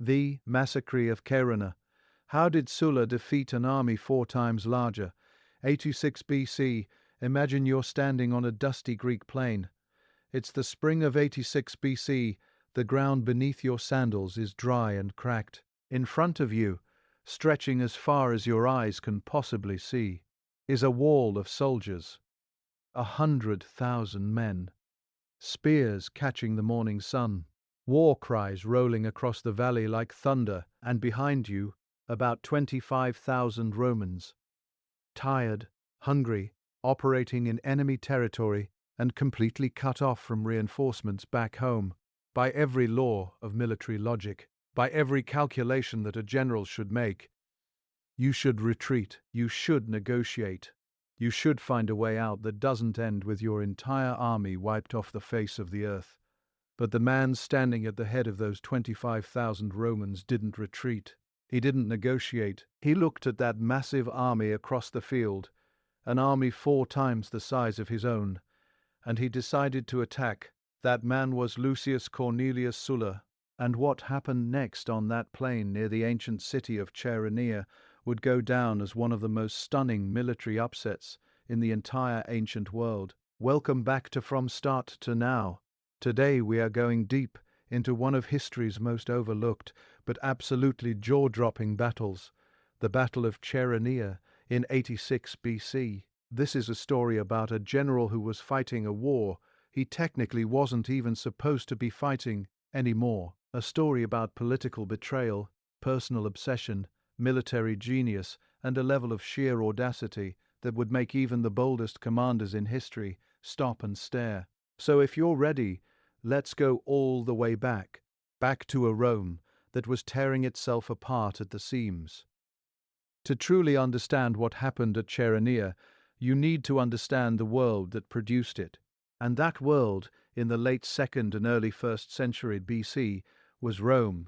The Massacre of Chaeronea. How did Sulla defeat an army 4 times larger? 86 BC. Imagine you're standing on a dusty Greek plain. It's the spring of 86 BC. The ground beneath your sandals is dry and cracked. In front of you, stretching as far as your eyes can possibly see, is a wall of soldiers. 100,000 men. Spears catching the morning sun. War cries rolling across the valley like thunder, and behind you, about 25,000 Romans. Tired, hungry, operating in enemy territory, and completely cut off from reinforcements back home. By every law of military logic, by every calculation that a general should make, you should retreat, you should negotiate, you should find a way out that doesn't end with your entire army wiped off the face of the earth. But the man standing at the head of those 25,000 Romans didn't retreat. He didn't negotiate. He looked at that massive army across the field, an army 4 times the size of his own, and he decided to attack. That man was Lucius Cornelius Sulla, and what happened next on that plain near the ancient city of Chaeronea would go down as one of the most stunning military upsets in the entire ancient world. Welcome back to From Start to Now. Today we are going deep into one of history's most overlooked but absolutely jaw-dropping battles, the Battle of Chaeronea in 86 BC. This is a story about a general who was fighting a war he technically wasn't even supposed to be fighting anymore. A story about political betrayal, personal obsession, military genius, and a level of sheer audacity that would make even the boldest commanders in history stop and stare. So if you're ready, let's go all the way back to a Rome that was tearing itself apart at the seams. To truly understand what happened at Chaeronea, you need to understand the world that produced it. And that world, in the late 2nd and early 1st century BC, was Rome.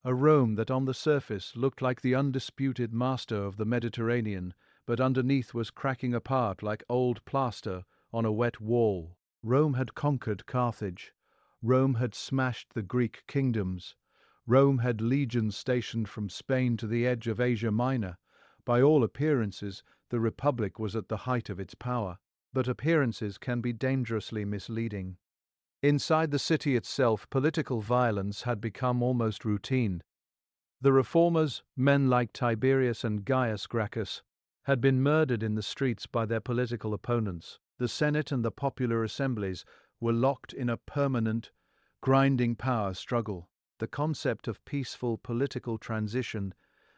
A Rome that on the surface looked like the undisputed master of the Mediterranean, but underneath was cracking apart like old plaster on a wet wall. Rome had conquered Carthage. Rome had smashed the Greek kingdoms. Rome had legions stationed from Spain to the edge of Asia Minor. By all appearances, the Republic was at the height of its power. But appearances can be dangerously misleading. Inside the city itself, political violence had become almost routine. The reformers, men like Tiberius and Gaius Gracchus, had been murdered in the streets by their political opponents. The Senate and the popular assemblies were locked in a permanent, grinding power struggle. The concept of peaceful political transition,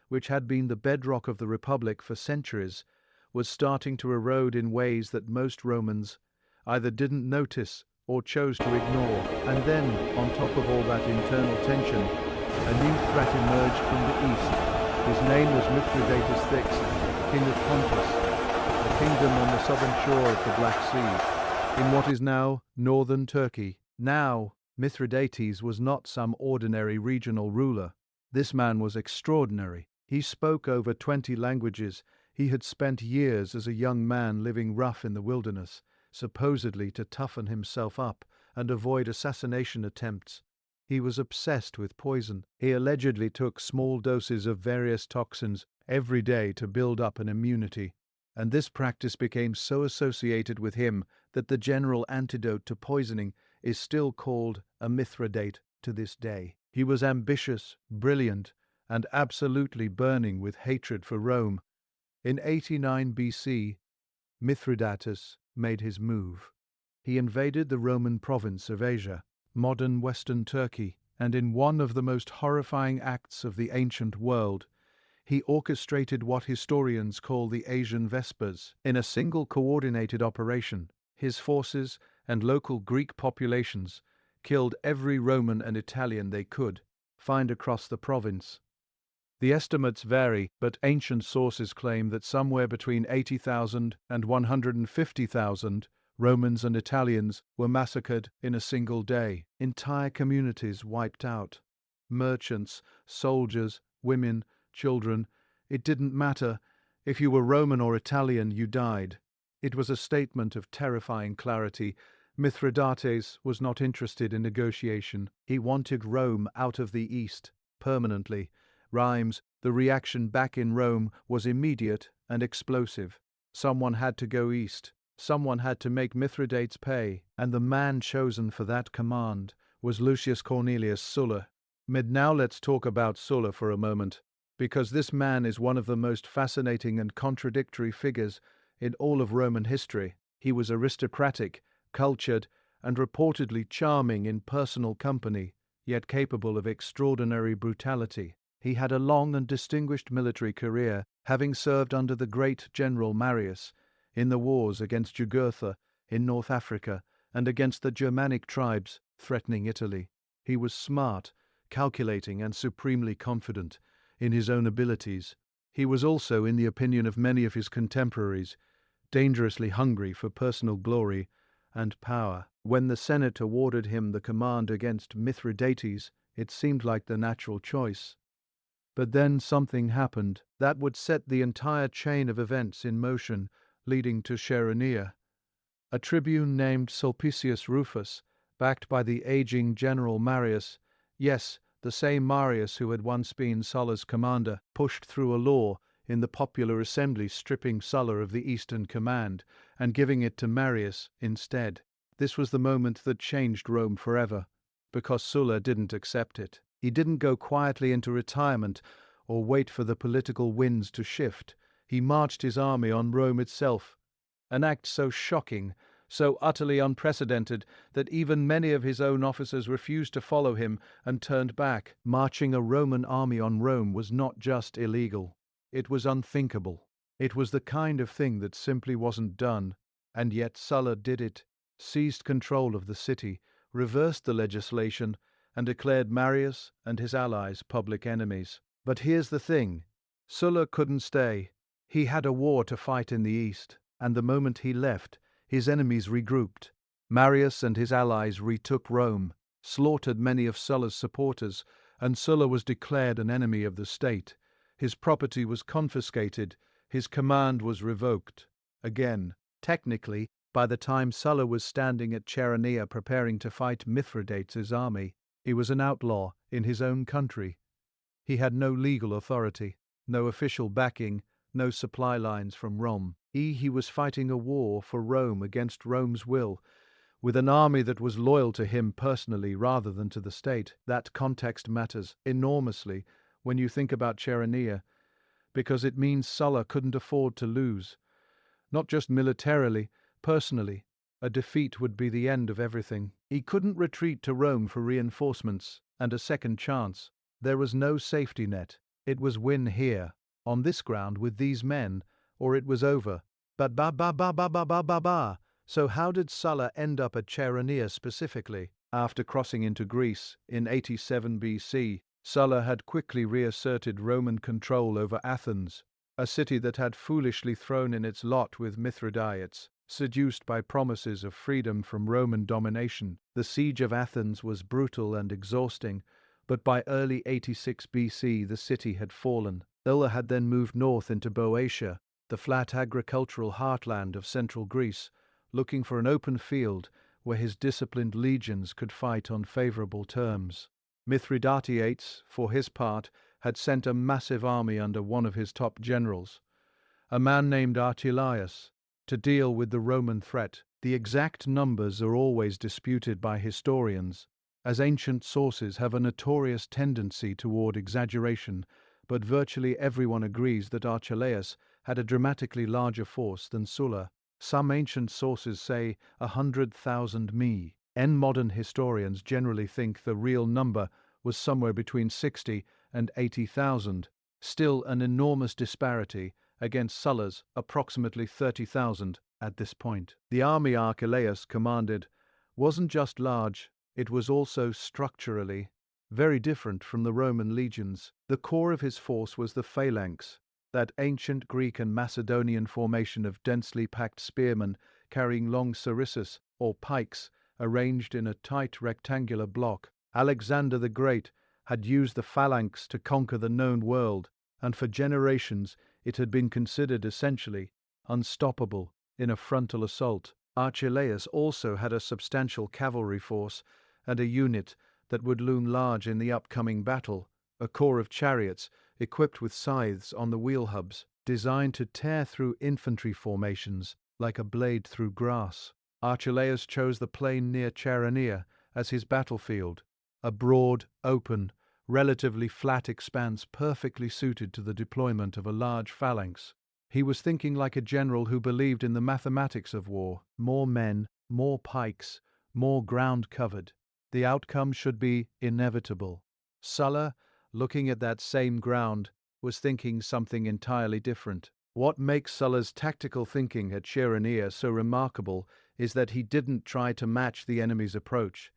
which had been the bedrock of the Republic for centuries, was starting to erode in ways that most Romans either didn't notice or chose to ignore. And then, on top of all that internal tension, a new threat emerged from the east. His name was Mithridates VI, King of Pontus, a kingdom on the southern shore of the Black Sea, in what is now northern Turkey. Now, Mithridates was not some ordinary regional ruler. This man was extraordinary. He spoke over 20 languages. He had spent years as a young man living rough in the wilderness, supposedly to toughen himself up and avoid assassination attempts. He was obsessed with poison. He allegedly took small doses of various toxins every day to build up an immunity, and this practice became so associated with him that the general antidote to poisoning is still called a Mithridate to this day. He was ambitious, brilliant, and absolutely burning with hatred for Rome. In 89 BC, Mithridates made his move. He invaded the Roman province of Asia, modern Western Turkey, and in one of the most horrifying acts of the ancient world, he orchestrated what historians call the Asian Vespers. In a single coordinated operation, his forces and local Greek populations killed every Roman and Italian they could find across the province. The estimates vary, but ancient sources claim that somewhere between 80,000 and 150,000 Romans and Italians were massacred in a single day. Entire communities wiped out. Merchants, soldiers, women, children. It didn't matter. If you were Roman or Italian, you died. It was a statement of terrifying clarity. Mithridates was not interested in negotiation. He wanted Rome out of the East. permanently. Rhymes, the reaction back in Rome was immediate and explosive. Someone had to go east. Someone had to make Mithridates pay, and the man chosen for that command was Lucius Cornelius Sulla. Now let's talk about Sulla for a moment, because this man is one of the most fascinating and contradictory figures in all of Roman history. He was aristocratic, cultured, and reportedly charming in personal company, yet capable of extraordinary brutality. He had a long and distinguished military career, having served under the great General Marius in the wars against Jugurtha in North Africa and against the Germanic tribes threatening Italy. He was smart, calculating, and supremely confident in his own abilities. He was also, in the opinion of many of his contemporaries, dangerously hungry for personal glory and power. When the Senate awarded him the command against Mithridates, it seemed like the natural choice. But then something happened that would set the entire chain of events in motion, leading to Chaeronea. A tribune named Sulpicius Rufus, backed by the aging General Marius, yes, the same Marius who had once been Sulla's commander, pushed through a law in the popular assembly stripping Sulla of the Eastern Command and giving it to Marius instead. This was the moment that changed Rome forever, because Sulla didn't accept it. He didn't go quietly into retirement or wait for the political winds to shift. He marched his army on Rome itself, an act so shocking, so utterly unprecedented, that even many of his own officers refused to follow him and turned back. Marching a Roman army on Rome was not just illegal, it was unthinkable. It was the kind of thing that simply wasn't done, and yet Sulla did it, seized control of the city, reversed the legislation, and declared Marius and his allies public enemies. But here's the thing, Sulla couldn't stay. He had a war to fight in the east, and the moment he left, his enemies regrouped. Marius and his allies retook Rome, slaughtered many of Sulla's supporters, and Sulla was declared an enemy of the state. His property was confiscated, his command was revoked. Again, technically, by the time Sulla was standing at Chaeronea preparing to fight Mithridates' army, he was an outlaw in his own country. He had no legal authority, no official backing, no supply lines from Rome. He was fighting a war for Rome against Rome's will, with an army that was loyal to him personally rather than to the state. That context matters enormously when you think about Chaeronea, because it means Sulla couldn't afford to lose. Not just militarily, personally. A defeat would be the end of everything. He couldn't retreat to Rome for reinforcements and a second chance. There was no safety net. It was win here, on this ground with these men, or it was over. But so how did Sulla end up at Chaeronea specifically? After crossing into Greece in 87 BC, Sulla had quickly reasserted Roman control over Athens, a city that had foolishly thrown in its lot with Mithridates. Seduced by promises of freedom from Roman domination, the siege of Athens was brutal and exhausting, but by early 86 BC the city had fallen. Sulla had then moved north into Boeotia, the flat agricultural heartland of central Greece, looking for an open field where his disciplined legions could fight on favorable terms. Mithridates, for his part, had sent a massive army under one of his top generals, a man named Archelaus, to deal with the Roman threat. The exact numbers are always disputed by historians, as ancient sources have a notorious tendency toward exaggeration, but virtually everyone agrees that Archelaus had a dramatically larger force than Sulla. Some ancient sources say 100,000 me. Modern historians generally think the real number was somewhere between 60 and 80,000, still an enormous disparity against Sulla's approximately 30,000 at this point. The army Archelaus commanded wasn't just large, it was also structurally very different from the Roman legions. The core of his force was the phalanx, that ancient Greek and Macedonian formation of densely packed spearmen carrying long sarissas, or pikes, arranged in a tight rectangular block. Alexander the Great had used the phalanx to conquer the known world, and for generations it had been considered essentially unstoppable in a frontal assault. Archelaus also had a substantial cavalry force and a unit that would loom large in the upcoming battle, a corps of chariots equipped with scythes on the wheel hubs, designed to tear through infantry formations like a blade through grass. Archelaus chose the plain near Chaeronea as his battlefield, a broad, open, relatively flat expanse perfectly suited to the deployment of a large phalanx. He was thinking like a general who believed in the mathematics of war: more men, more pikes, more ground covered. The outcome should be inevitable. Sulla, looking at that same ground, was thinking something entirely different. What makes Sulla's tactical thinking at Chaeronea so remarkable is that he didn't try to match the enemy's approach.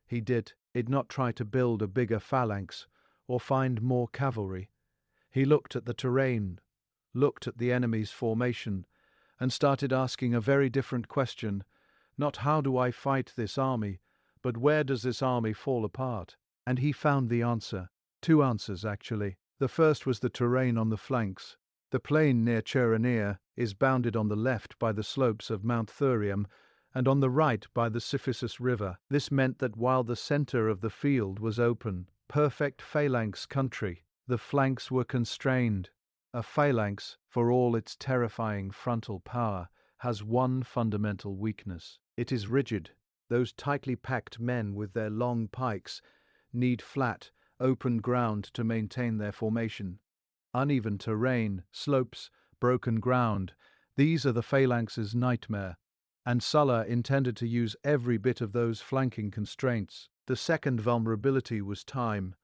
He did not try to build a bigger phalanx or find more cavalry. He looked at the terrain, looked at the enemy's formation, and started asking a very different question: not how do I fight this army, but where does this army fall apart? And he found the answer. Two answers, actually. The first was the terrain on the flanks. The plain near Chaeronea is bounded on the left by the slopes of Mount Thurium and on the right by the Cephissus River. This meant that while the center of the field was open, perfect phalanx country, the flanks were constrained. A phalanx, for all its terrifying frontal power, has one fundamental weakness. It is rigid. Those tightly packed men with their long pikes need flat, open ground to maintain their formation. Uneven terrain, slopes, broken ground, these are the phalanx's nightmare, and Sulla intended to use every bit of those flanking constraints. The second vulnerability was time.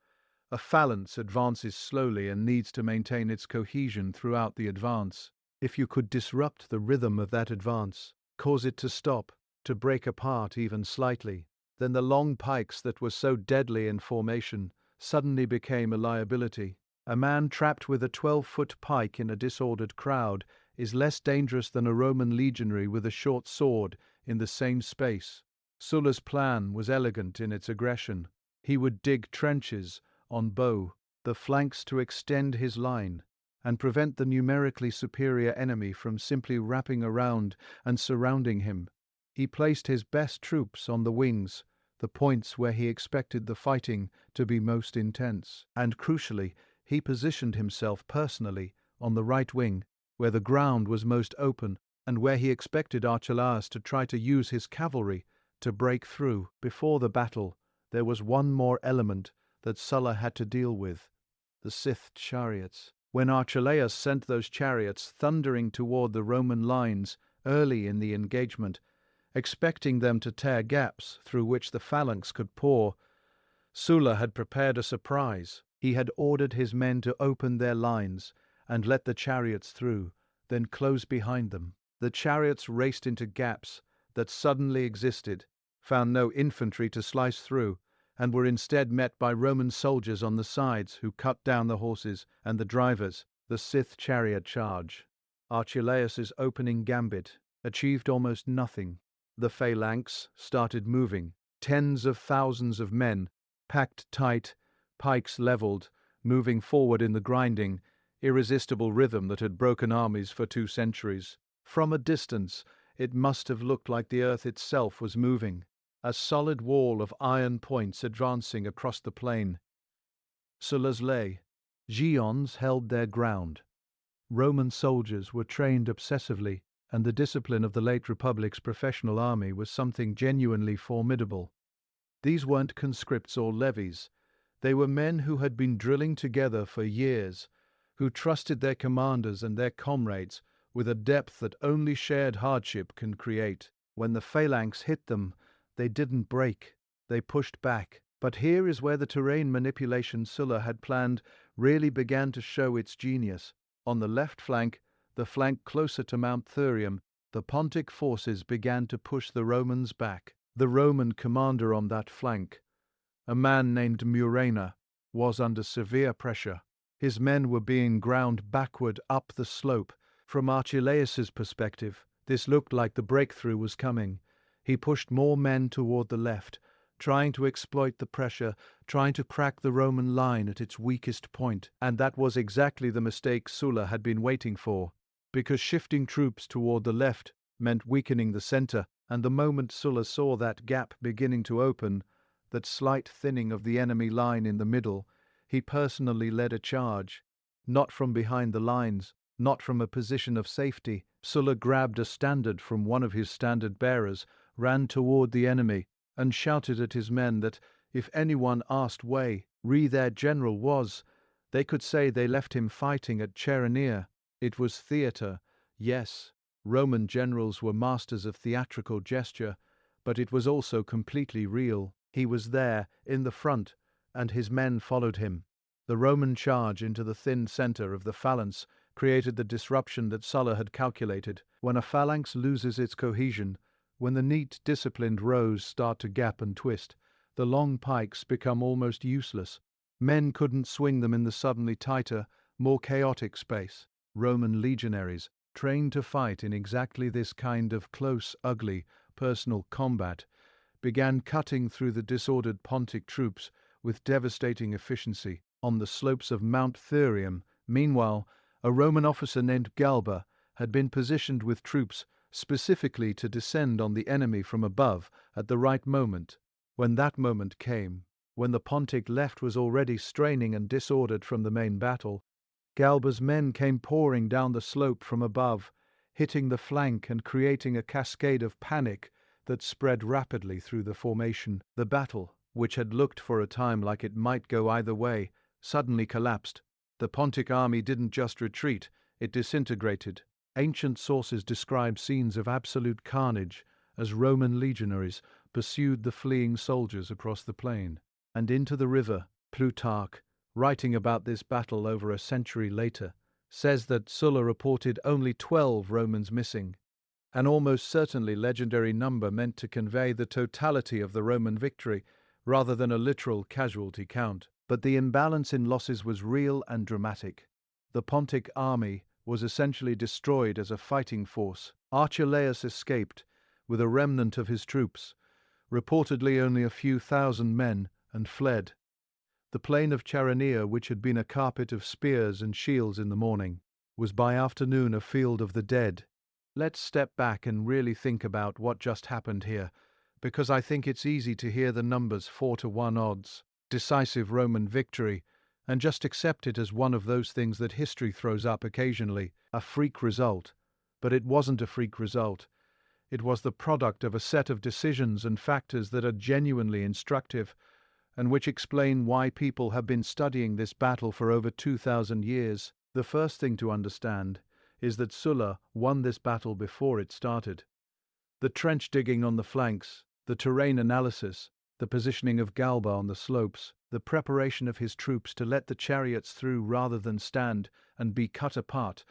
A phalanx advances slowly and needs to maintain its cohesion throughout the advance. If you could disrupt the rhythm of that advance, cause it to stop, to break apart even slightly, then the long pikes that were so deadly in formation suddenly became a liability. A man trapped with a 12-foot pike in a disordered crowd is less dangerous than a Roman legionary with a short sword in the same space. Sulla's plan was elegant in its aggression. He would dig trenches on bow, the flanks to extend his line, and prevent the numerically superior enemy from simply wrapping around and surrounding him. He placed his best troops on the wings, the points where he expected the fighting to be most intense, and crucially, he positioned himself personally on the right wing, where the ground was most open and where he expected Archelaus to try to use his cavalry to break through. Before the battle, there was one more element that Sulla had to deal with: the Scythed chariots. When Archelaus sent those chariots thundering toward the Roman lines early in the engagement, expecting them to tear gaps through which the phalanx could pour, Sulla had prepared a surprise. He had ordered his men to open their lines and let the chariots through, then close behind them. The chariots raced into gaps that suddenly existed, found no infantry to slice through, and were instead met by Roman soldiers on the sides who cut down the horses and the drivers. The Scythed chariot charge, Archelaus's opening gambit, achieved almost nothing. The phalanx started moving. Tens of thousands of men, packed tight, pikes leveled, moving forward in the grinding, irresistible rhythm that had broken armies for 2 centuries. From a distance, it must have looked like the earth itself was moving, a solid wall of iron points advancing across the plain. Sulla's legions held their ground. Roman soldiers were trained obsessively, and the discipline of the late Republic's professional army was something genuinely formidable. These weren't conscripts or levies. They were men who had been drilling together for years, who trusted their commanders and their comrades with a depth that only shared hardship can create. When the phalanx hit them, they didn't break, they pushed back. But here is where the terrain manipulation Sulla had planned really began to show its genius. On the left flank, the flank closer to Mount Thurium, the Pontic forces began to push the Romans back. The Roman commander on that flank, a man named Murena, was under severe pressure. His men were being ground backward up the slope. From Archelaus's perspective, this looked like the breakthrough was coming. He pushed more men toward the left, trying to exploit the pressure, trying to crack the Roman line at its weakest point. And that was exactly the mistake Sulla had been waiting for, because shifting troops toward the left meant weakening the center, and the moment Sulla saw that gap beginning to open, that slight thinning of the enemy line in the middle, He personally led a charge, not from behind the lines, not from a position of safety. Sulla grabbed a standard from one of his standard bearers, ran toward the enemy, and shouted at his men that if anyone asked where their general was, they could say they left him fighting at Chaeronea. It was theatre, yes. Roman generals were masters of theatrical gesture, but it was also completely real. He was there, in the front, and his men followed him. The Roman charge into the thin center of the phalanx created the disruption that Sulla had calculated. When a phalanx loses its cohesion, when the neat, disciplined rows start to gap and twist, the long pikes become almost useless. Men couldn't swing them in the suddenly tighter, more chaotic space. Roman legionaries, trained to fight in exactly this kind of close, ugly, personal combat, began cutting through the disordered Pontic troops with devastating efficiency. On the slopes of Mount Thurium, meanwhile, a Roman officer named Galba had been positioned with troops specifically to descend on the enemy from above at the right moment. When that moment came, when the Pontic left was already straining and disordered from the main battle, Galba's men came pouring down the slope from above, hitting the flank and creating a cascade of panic that spread rapidly through the formation. The battle, which had looked for a time like it might go either way, suddenly collapsed. The Pontic army didn't just retreat, it disintegrated. Ancient sources describe scenes of absolute carnage as Roman legionaries pursued the fleeing soldiers across the plain and into the river. Plutarch, writing about this battle over a century later, says that Sulla reported only 12 Romans missing, an almost certainly legendary number meant to convey the totality of the Roman victory rather than a literal casualty count. But the imbalance in losses was real and dramatic. The Pontic army was essentially destroyed as a fighting force. Archelaus escaped with a remnant of his troops, reportedly only a few thousand men, and fled. The plain of Chaeronea, which had been a carpet of spears and shields in the morning, was by afternoon a field of the dead. Let's step back and really think about what just happened here, because I think it's easy to hear the numbers 4-1 odds, decisive Roman victory, and just accept it as one of those things that history throws up occasionally, a freak result. But it wasn't a freak result. It was the product of a set of decisions and factors that are genuinely instructive, and which explain why people have been studying this battle for over 2,000 years. The first thing to understand is that Sulla won this battle before it started. The trench digging on the flanks, the terrain analysis, the positioning of Galba on the slopes, the preparation of his troops to let the chariots through rather than stand and be cut apart,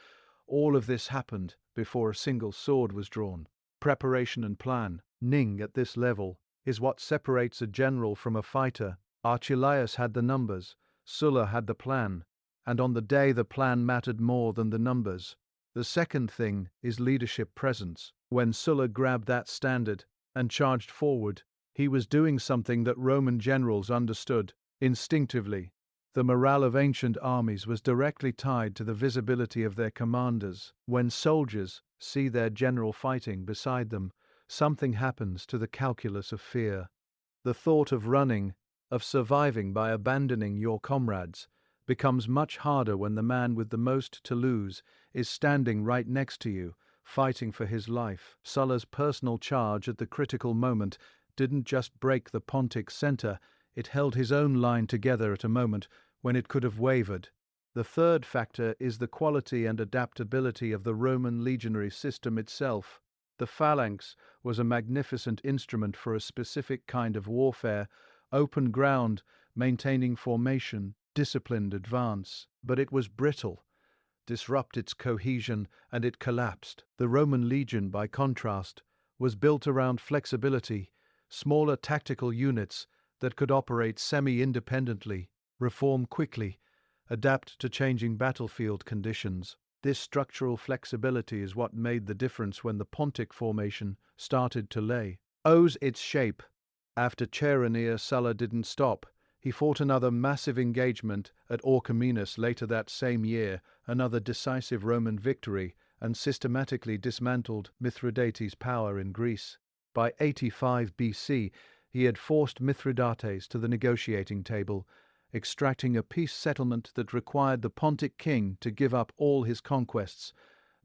all of this happened before a single sword was drawn. Preparation and planning at this level is what separates a general from a fighter. Archelaus had the numbers, Sulla had the plan, and on the day the plan mattered more than the numbers. The second thing is leadership presence. When Sulla grabbed that standard and charged forward, he was doing something that Roman generals understood instinctively. The morale of ancient armies was directly tied to the visibility of their commanders. When soldiers see their general fighting beside them, something happens to the calculus of fear. The thought of running, of surviving by abandoning your comrades, becomes much harder when the man with the most to lose is standing right next to you, fighting for his life. Sulla's personal charge at the critical moment didn't just break the Pontic center, it held his own line together at a moment when it could have wavered. The third factor is the quality and adaptability of the Roman legionary system itself. The phalanx was a magnificent instrument for a specific kind of warfare, open ground, maintaining formation, disciplined advance. But it was brittle, disrupt its cohesion, and it collapsed. The Roman legion, by contrast, was built around flexibility, smaller tactical units that could operate semi-independently, reform quickly, adapt to changing battlefield conditions. This structural flexibility is what made the difference when the Pontic formation started to owes its shape. After Chaeronea, Sulla didn't stop. He fought another massive engagement at Orchomenus later that same year, another decisive Roman victory, and systematically dismantled Mithridates' power in Greece. By 85 BC, he had forced Mithridates to the negotiating table, extracting a peace settlement that required the Pontic king to give up all his conquests,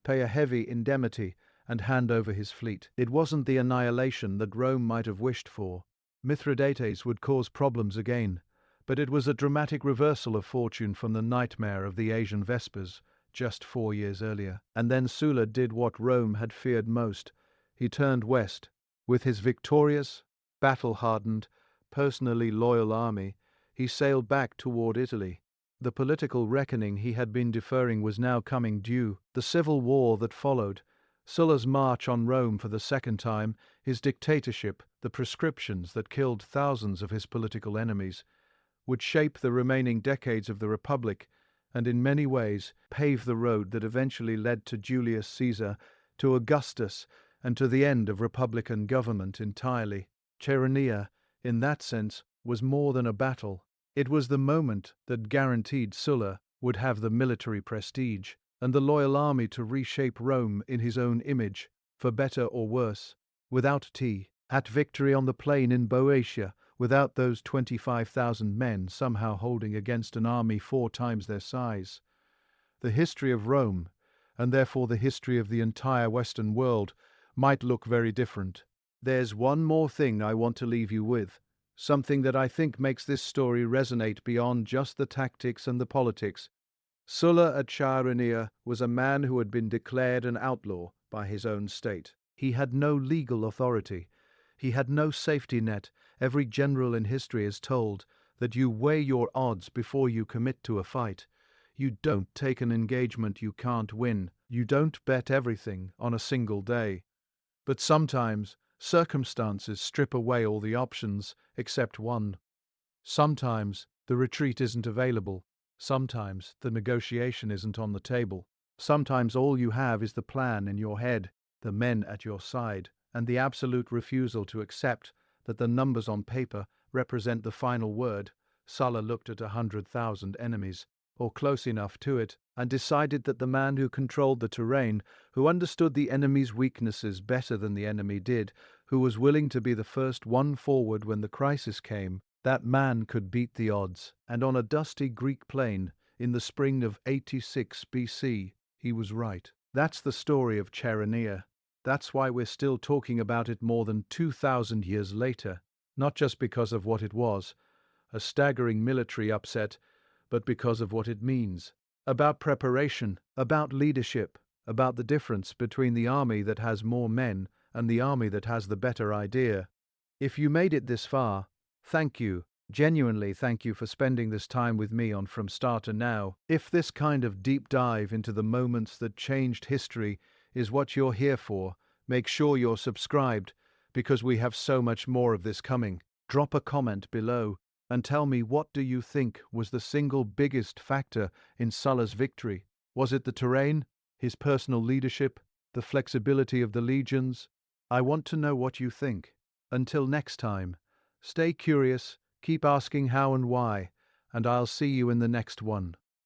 pay a heavy indemnity, and hand over his fleet. It wasn't the annihilation that Rome might have wished for. Mithridates would cause problems again, but it was a dramatic reversal of fortune from the nightmare of the Asian Vespers just 4 years earlier. And then Sulla did what Rome had feared most. He turned west. With his victorious, battle-hardened, personally loyal army, he sailed back toward Italy. The political reckoning he had been deferring was now coming due. The civil war that followed, Sulla's march on Rome for the second time, his dictatorship, the proscriptions that killed thousands of his political enemies, would shape the remaining decades of the Republic and in many ways pave the road that eventually led to Julius Caesar, to Augustus, and to the end of Republican government entirely. Chaeronea, in that sense, was more than a battle. It was the moment that guaranteed Sulla would have the military prestige and the loyal army to reshape Rome in his own image, for better or worse. Without tea, at victory on the plain in Boeotia, without those 25,000 men somehow holding against an army 4 times their size. The history of Rome, and therefore the history of the entire Western world, might look very different. There's one more thing I want to leave you with, something that I think makes this story resonate beyond just the tactics and the politics. Sulla at Chaeronea was a man who had been declared an outlaw by his own state. He had no legal authority. He had no safety net. Every general in history is told that you weigh your odds before you commit to a fight. You don't take an engagement you can't win. You don't bet everything on a single day. But sometimes circumstances strip away all the options except one. Sometimes the retreat isn't available. Sometimes the negotiation isn't on the table. Sometimes all you have is the plan in your head, the men at your side, and the absolute refusal to accept that the numbers on paper represent the final word. Sulla looked at 100,000 enemies, or close enough to it, and decided that the man who controlled the terrain, who understood the enemy's weaknesses better than the enemy did, who was willing to be the first one forward when the crisis came, that man could beat the odds. And on a dusty Greek plain, in the spring of 86 BC, he was right. That's the story of Chaeronea. That's why we're still talking about it more than 2,000 years later, not just because of what it was, a staggering military upset, but because of what it means. About preparation, about leadership, about the difference between the army that has more men and the army that has the better idea. If you made it this far, thank you. Genuinely thank you for spending this time with me on From Start to Now. If this kind of deep dive into the moments that changed history is what you're here for, make sure you're subscribed, because we have so much more of this coming. Drop a comment below and tell me, what do you think was the single biggest factor in Sulla's victory? Was it the terrain, his personal leadership, the flexibility of the legions? I want to know what you think. Until next time, stay curious, keep asking how and why, and I'll see you in the next one.